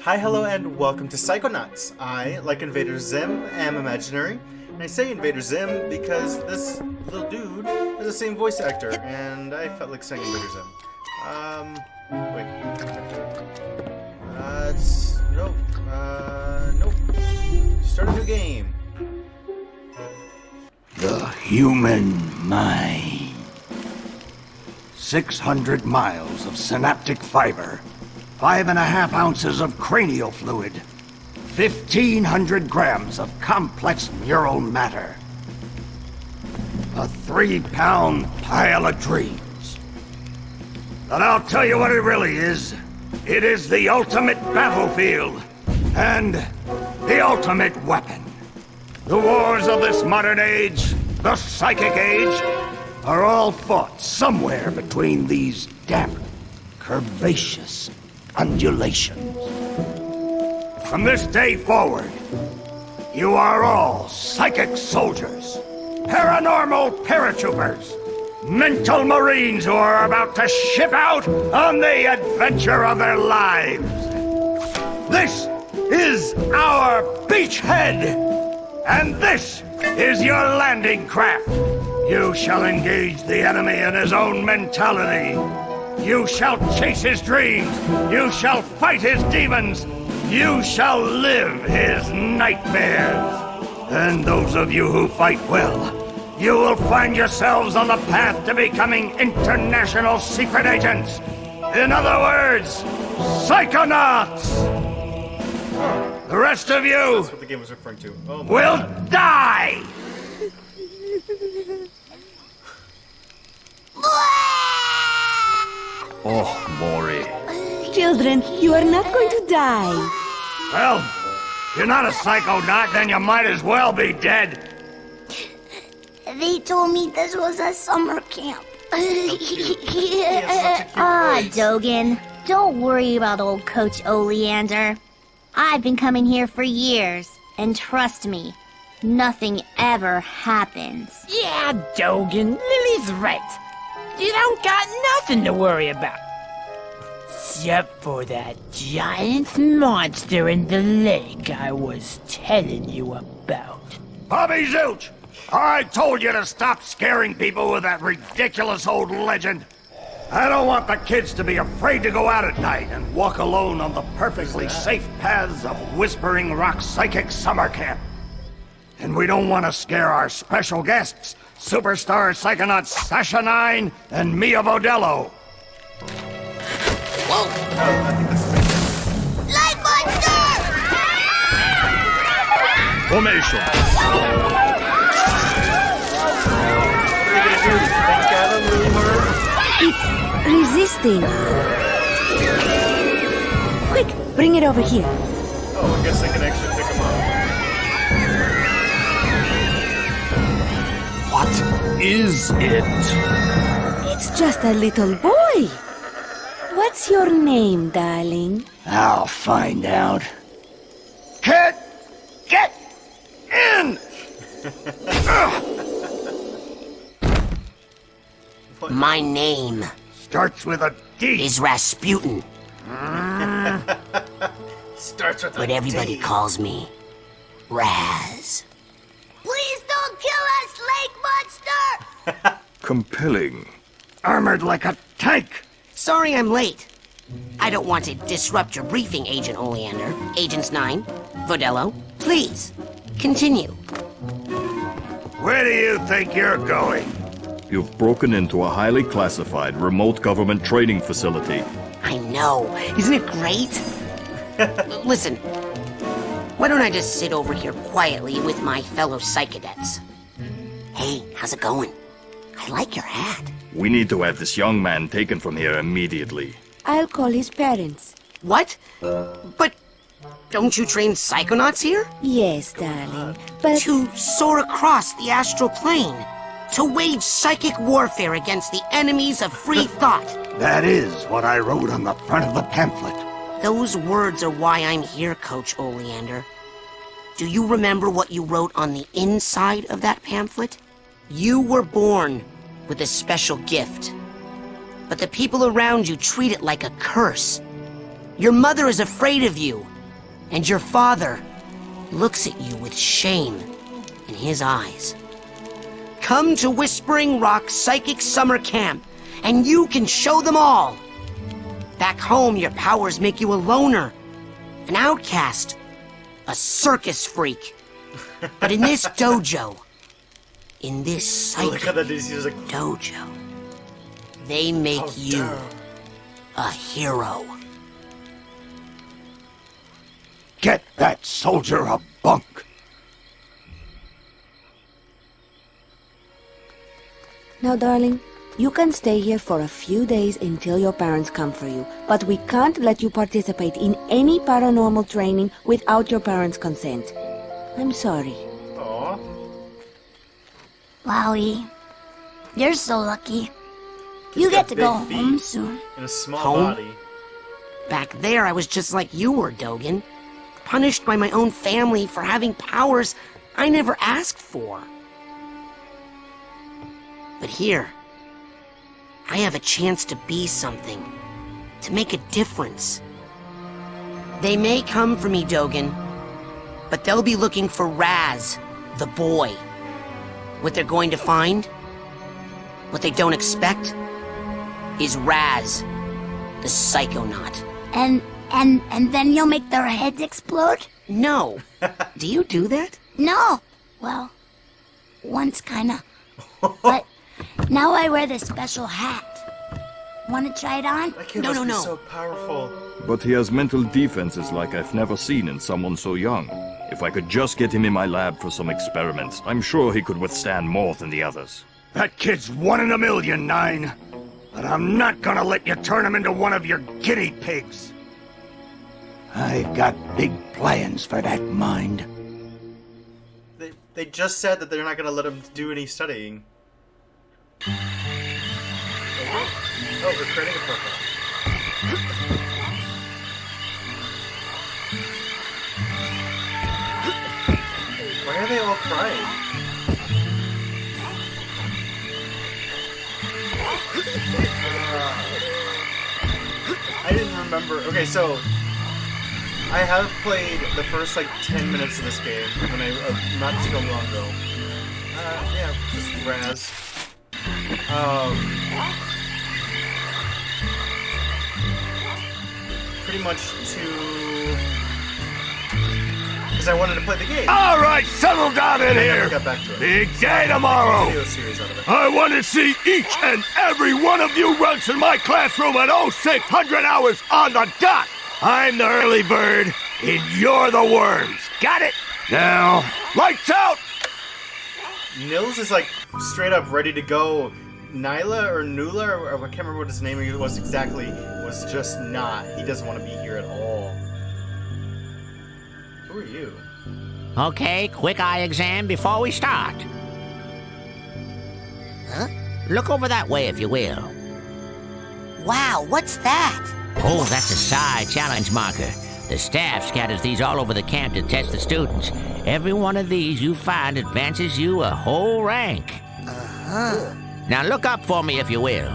Hi, hello, and welcome to Psychonauts. I, like Invader Zim, am imaginary. And I say Invader Zim because this little dude is the same voice actor, and I felt like saying Invader Zim. Nope. Start a new game. The human mind. 600 miles of synaptic fiber. 5.5 ounces of cranial fluid, 1,500 grams of complex neural matter, a 3-pound pile of dreams. But I'll tell you what it really is. It is the ultimate battlefield, and the ultimate weapon. The wars of this modern age, the psychic age, are all fought somewhere between these damp, curvaceous undulations. From this day forward, you are all psychic soldiers, paranormal paratroopers, mental marines who are about to ship out on the adventure of their lives. This is our beachhead, and this is your landing craft. You shall engage the enemy in his own mentality. You shall chase his dreams. You shall fight his demons. You shall live his nightmares. And those of you who fight well, you will find yourselves on the path to becoming international secret agents. In other words, Psychonauts! The rest of you That's what the game was referring to. will die! Oh, Maury. Children, you are not going to die. Well, if you're not a psychonaut, then you might as well be dead. They told me this was a summer camp. Dogan, don't worry about old Coach Oleander. I've been coming here for years, and trust me, nothing ever happens. Yeah, Dogan, Lily's right. You don't got nothing to worry about. Except for that giant monster in the lake I was telling you about. Bobby Zilch! I told you to stop scaring people with that ridiculous old legend. I don't want the kids to be afraid to go out at night and walk alone on the perfectly safe paths of Whispering Rock Psychic Summer Camp. And we don't want to scare our special guests, superstar psychonauts Sasha 9 and Mia Vodello. Whoa! Light monster! Formation. It's resisting. Quick, bring it over here. Oh, I guess I can actually pick him up. What is it? It's just a little boy. What's your name, darling? I'll find out. Kid, get in! My name Starts with a D. is Rasputin, Starts with but everybody calls me Raz. Please don't kill us, lake monster! Compelling. Armored like a tank. Sorry I'm late. I don't want to disrupt your briefing, Agent Oleander. Agents 9, Vodello, please, continue. Where do you think you're going? You've broken into a highly classified remote government training facility. I know, isn't it great? Listen, why don't I just sit over here quietly with my fellow psychedets? Hey, how's it going? I like your hat. We need to have this young man taken from here immediately. I'll call his parents. What? But don't you train psychonauts here? Yes, darling, but... To soar across the astral plane. To wage psychic warfare against the enemies of free thought. That is what I wrote on the front of the pamphlet. Those words are why I'm here, Coach Oleander. Do you remember what you wrote on the inside of that pamphlet? You were born with a special gift. But the people around you treat it like a curse. Your mother is afraid of you, And your father looks at you with shame in his eyes. Come to Whispering Rock Psychic Summer Camp, and you can show them all. Back home, your powers make you a loner, an outcast, a circus freak. But in this dojo, in this psychic dojo, they make you a hero. Get that soldier a bunk. Now, darling, you can stay here for a few days until your parents come for you, but we can't let you participate in any paranormal training without your parents' consent. I'm sorry. Aww. Wowie. You're so lucky. You get to go home soon. In a small Home? body. Back there, I was just like you were, Dogen. Punished by my own family for having powers I never asked for. But here, I have a chance to be something, to make a difference. They may come for me, Dogen, but they'll be looking for Raz, the boy. What they're going to find, what they don't expect, is Raz, the Psychonaut. And then you'll make their heads explode? No. Do you do that? No. Well, once kinda. But now I wear this special hat. Wanna try it on? That kid No, must no, be no. so powerful. But he has mental defenses like I've never seen in someone so young. If I could just get him in my lab for some experiments, I'm sure he could withstand more than the others. That kid's 1 in a million, Nine. But I'm not gonna let you turn him into one of your guinea pigs. I've got big plans for that mind. They just said that they're not going to let him do any studying. Oh, we're creating a profile. Why are they all crying? I didn't remember. Okay, so I have played the first like 10 minutes of this game when not too long ago. Yeah, just Raz. Pretty much because I wanted to play the game. All right, settle down in I here. never got back to it. Big day tomorrow. Video series out of it. I want to see each and every one of you runs in my classroom at 0600 hours on the dot. I'm the early bird, and you're the worms. Got it? Now, lights out! Nils is like straight up ready to go. Nyla or Nula, or I can't remember what his name was exactly, was just not. He doesn't want to be here at all. Who are you? Okay, quick eye exam before we start. Huh? Look over that way, if you will. Wow, what's that? Oh, that's a Psi challenge marker. The staff scatters these all over the camp to test the students. Every one of these you find advances you a whole rank. Uh-huh. Now look up for me, if you will.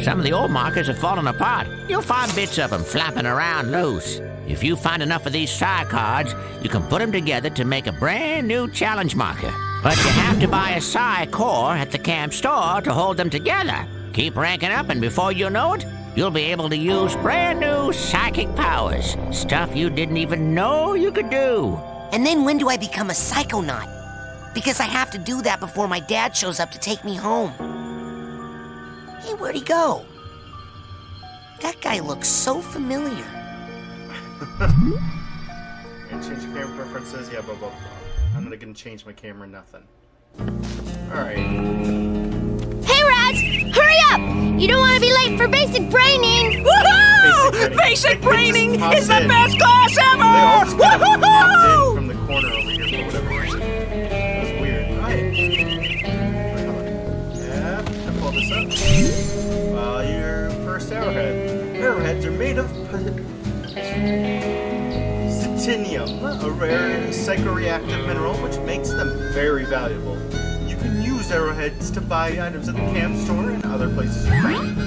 Some of the old markers have fallen apart. You'll find bits of them flapping around loose. If you find enough of these Psi cards, you can put them together to make a brand new challenge marker. But you have to buy a Psi core at the camp store to hold them together. Keep ranking up, and before you know it, you'll be able to use brand new psychic powers. Stuff you didn't even know you could do. And then when do I become a Psychonaut? Because I have to do that before my dad shows up to take me home. Hey, where'd he go? That guy looks so familiar. And change your camera preferences, yeah, blah, blah, blah. I'm not gonna change my camera, nothing. Alright. Hey, Raz! Hurry up! You don't want to be late for basic braining! Woohoo! Basic braining is the best class They all just ever! kind of popped in Woohoo! from the corner over here for whatever reason. It was weird. Alright. Wait, hold on. Yeah, to pull this up. Your first arrowhead. Arrowheads are made of Titanium, a rare psychoreactive mineral which makes them very valuable. You can use arrowheads to buy items at the camp store and other places you find.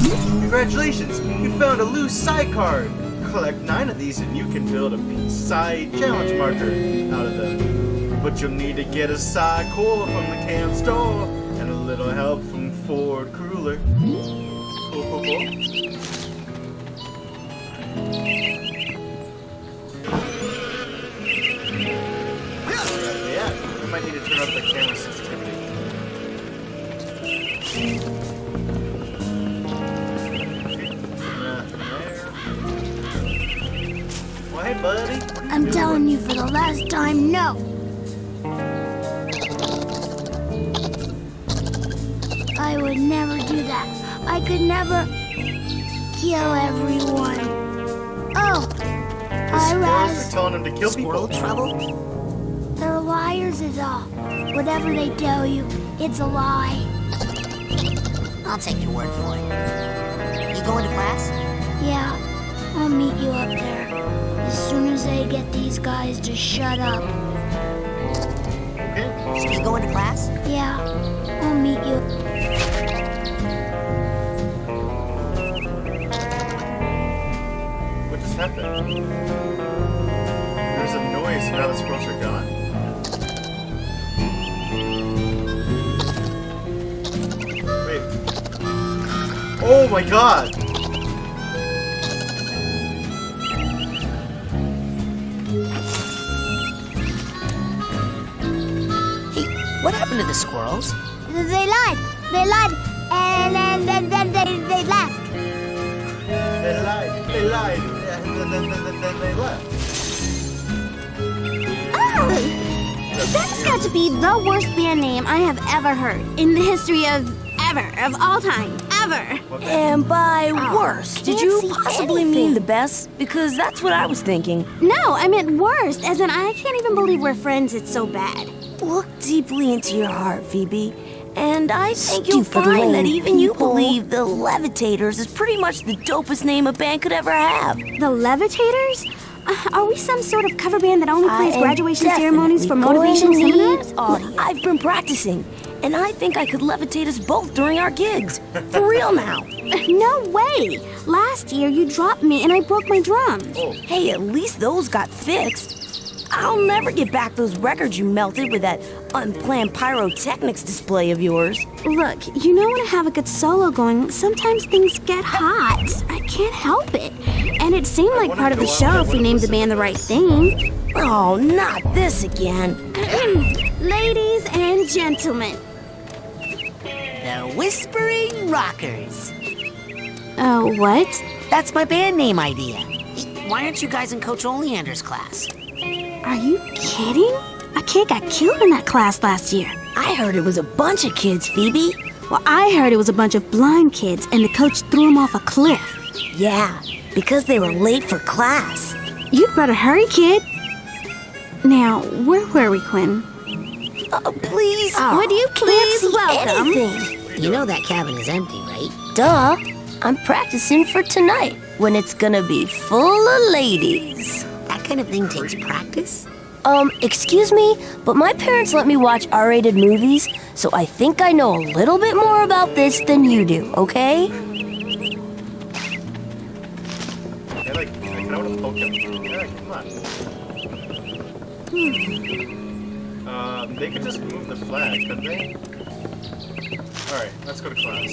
Congratulations! You found a loose Psy card! Collect 9 of these and you can build a Psy challenge marker out of them. But you'll need to get a Psy core from the camp store and a little help from Ford Cruller. Cool. Yeah, we might need to turn up the camera sensitivity. Well, hey, buddy. I'm telling you for the last time, no. I would never do that. I could never kill everyone. Oh, Squirrels are telling him to kill people. Trouble? they're liars is all. Whatever they tell you, it's a lie. I'll take your word for it. You going to class? Yeah, I'll meet you up there. As soon as I get these guys to shut up. Okay. So you going to class? Yeah, I'll meet you. What just happened? There was a noise and now the squirrels are gone. Wait. Oh my god! Hey, what happened to the squirrels? They lied, and then they left. They lied, and then they left. Oh! That's got to be the worst band name I have ever heard in the history of all time, ever. And by worst, did you Can't see possibly anything. mean the best? Because that's what I was thinking. No, I meant worst, as in I can't even believe we're friends, it's so bad. Look deeply into your heart, Phoebe. And I think you'll Stupid find that lame even you people. believe the Levitators is pretty much the dopest name a band could ever have. The Levitators? Are we some sort of cover band that only plays I am graduation ceremonies for definitely motivational going to seminars? need audience. I've been practicing, and I think I could levitate us both during our gigs. For real now. No way! Last year you dropped me and I broke my drums. Hey, at least those got fixed. I'll never get back those records you melted with that unplanned pyrotechnics display of yours. Look, you know when I have a good solo going, sometimes things get hot. I can't help it. And it seemed like part of the show if we named the band the right thing. Oh, not this again. Ladies and gentlemen. The Whispering Rockers. Oh, what? That's my band name idea. Hey, why aren't you guys in Coach Oleander's class? Are you kidding? A kid got killed in that class last year. I heard it was a bunch of kids, Phoebe. Well, I heard it was a bunch of blind kids and the coach threw them off a cliff. Yeah, because they were late for class. You'd better hurry, kid. Now, where were we, Quinn? Please. Would you please can't see welcome? anything. You know that cabin is empty, right? Duh. I'm practicing for tonight, when it's gonna be full of ladies. That kind of thing takes practice. Excuse me, but my parents let me watch R-rated movies, so I think I know a little bit more about this than you do, okay? Yeah, like, I want to poke him. Yeah, come on. They could just move the flag, couldn't they? Alright, let's go to class.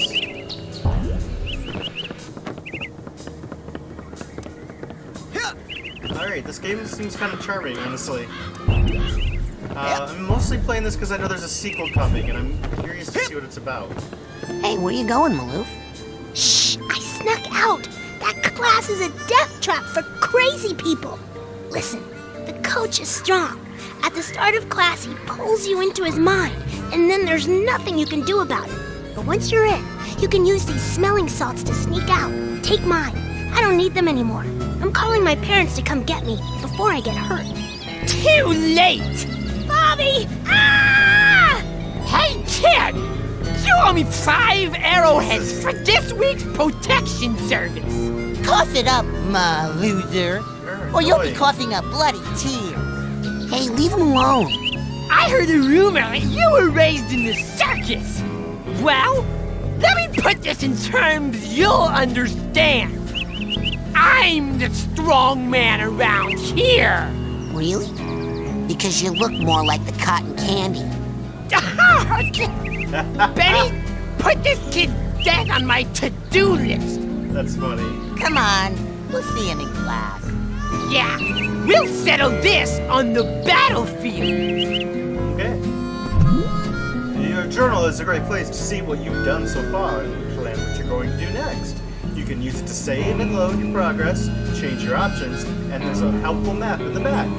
Alright, this game seems kind of charming, honestly. I'm mostly playing this because I know there's a sequel coming, and I'm curious to see what it's about. Hey, where you going, Maloof? Shh! I snuck out! That class is a death trap for crazy people! Listen, the coach is strong. At the start of class, he pulls you into his mind, and then there's nothing you can do about it. But once you're in, you can use these smelling salts to sneak out. Take mine. I don't need them anymore. I'm calling my parents to come get me before I get hurt. Too late! Bobby! Ah! Hey, kid! You owe me 5 arrowheads for this week's protection service. Cough it up, my loser. Or you'll be coughing up bloody tears. Hey, leave him alone. I heard a rumor you were raised in the circus. Well, Let me put this in terms you'll understand. I'm the strong man around here. Really? Because you look more like the cotton candy. Benny, put this kid's death on my to-do list. That's funny. Come on, we'll see him in class. Yeah, we'll settle this on the battlefield. Okay. Your journal is a great place to see what you've done so far and plan what you're going to do next. You can use it to save and load your progress, change your options, and there's a helpful map in the back.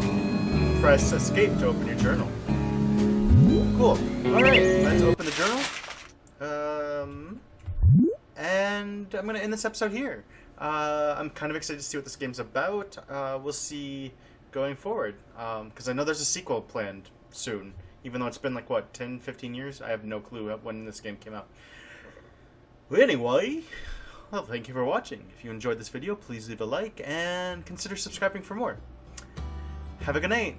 Press escape to open your journal. Cool. Alright, let's open the journal. And I'm going to end this episode here. I'm kind of excited to see what this game's about. We'll see going forward. Because I know there's a sequel planned soon. Even though it's been like, what, 10, 15 years? I have no clue when this game came out. But anyway, well, thank you for watching. If you enjoyed this video, please leave a like and consider subscribing for more. Have a good night.